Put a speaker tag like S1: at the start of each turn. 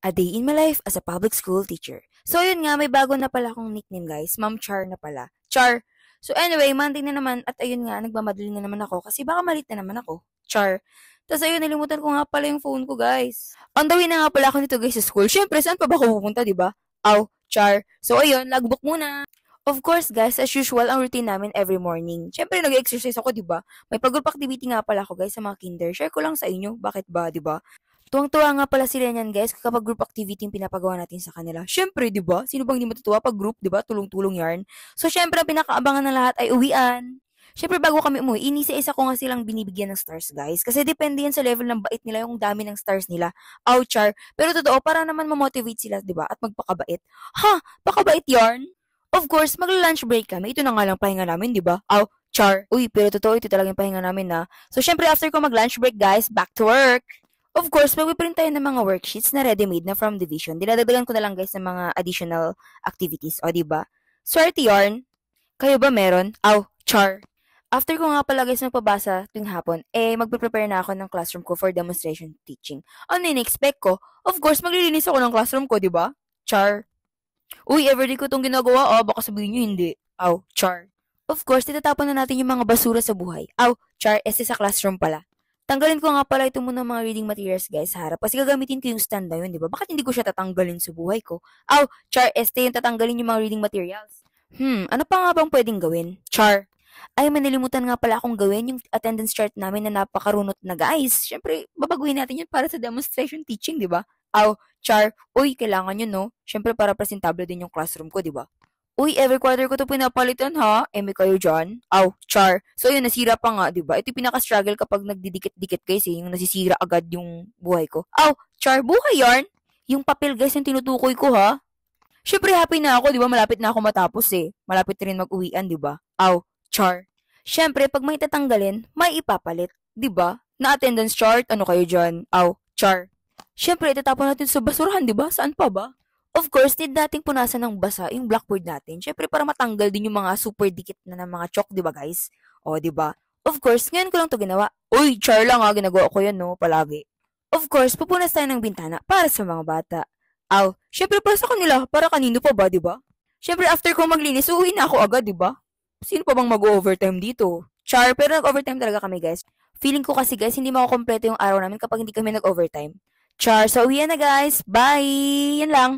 S1: A day in my life as a public school teacher. So, yun nga, may bago na pala akong nickname, guys. Ma'am Char na pala. Char. So, anyway, Monday na naman at ayun nga, nagmamadali na naman ako kasi baka malit na naman ako. Char. Tapos ayun, nalimutan ko nga pala yung phone ko, guys. On the way na nga pala ako nito, guys, sa school. Syempre, saan pa ba ako pupunta, di ba? Aw, Char. So, ayun, logbook muna. Of course, guys, as usual, ang routine namin every morning. Syempre, nag-exercise ako, di ba? May pag-group activity nga pala ako, guys, sa mga kinder. Share ko lang sa inyo. Bakit ba, di ba? Tuwang-tuwa nga pala sila niyan, guys, kapag group activity yung pinapagawa natin sa kanila. Siyempre, 'di ba? Sino bang hindi matutuwa pag group, 'di ba? Tulong-tulong 'yarn. So, siyempre, ang pinakaabangan ng lahat ay uwian. Siyempre, bago kami umuwi, inisa-isa ko nga silang binibigyan ng stars, guys. Kasi depende yan sa level ng bait nila, yung dami ng stars nila. Ouchar. Pero totoo, para naman ma-motivate sila, 'di ba? At magpakabait. Ha? Pakabait yarn? Of course, magla-lunch break kami. Ito na nga lang pahinga namin, 'di ba? Char. Uy, pero totoo, ito talaga yung pahinga namin na. So, syempre, after ko mag-lunch break, guys, back to work. Of course, magpiprint tayo ng mga worksheets na ready-made na from Division. Dinadagdagan ko na lang, guys, ng mga additional activities. O, diba? Swerte yarn. Kayo ba meron? Char. After ko nga pala, guys, magpabasa tuwing hapon, magpe-prepare na ako ng classroom ko for demonstration teaching. Ano in-expect ko? Of course, maglilinis ako ng classroom ko, diba? Char. Uy, everyday ko itong ginagawa, baka sabihin nyo hindi. Char. Of course, itatapon na natin yung mga basura sa buhay. Char, sa classroom pala. Tanggalin ko nga pala ito muna mga reading materials, guys, sa harap. Kasi gagamitin ko yung stand na yun, di ba? Bakit hindi ko siya tatanggalin sa buhay ko? Char, yung tatanggalin yung mga reading materials. Ano pa nga bang pwedeng gawin? Char. Ay, manilimutan nga pala akong gawin yung attendance chart namin na napakarunot na, guys. Siyempre, babaguhin natin yun para sa demonstration teaching, di ba? Char. Uy, kailangan yun, no? Siyempre, para presentable din yung classroom ko, di ba? Uy, every quarter ko to pinapalitan ha. May kayo dyan? Char. So yun, nasira pa nga, di ba? Ito yung pinaka-struggle kapag nagdidikit-dikit guys yung nasisira agad yung buhay ko. Char, buhay yarn. Yung papel guys yung tinutukoy ko ha. Syempre happy na ako, di ba? Malapit na ako matapos eh. Malapit rin mag-uwian, di ba? Char. Syempre, pag may tatanggalin, may ipapalit, di ba? Na attendance chart, ano kayo dyan? Char. Syempre, itatapon natin sa basurahan, di ba? Saan pa ba? Of course, need nating punasan ng basa yung blackboard natin. Syempre, para matanggal din yung mga super dikit na ng mga chalk, di ba guys? O, di ba? Of course, ngayon ko lang to ginawa. Uy, char lang ha, ginagawa ko yan no, palagi. Of course, pupunas tayo ng bintana para sa mga bata. Syempre para sa kanila, para kanino pa ba, di ba? Syempre, after ko maglinis, uuwi na ako agad, di ba? Sino pa bang mag-overtime dito? Char, pero nag-overtime talaga kami, guys. Feeling ko kasi, guys, hindi makukompleto yung araw namin kapag hindi kami nag-overtime. Char, so uwi na, guys. Bye! Yan lang.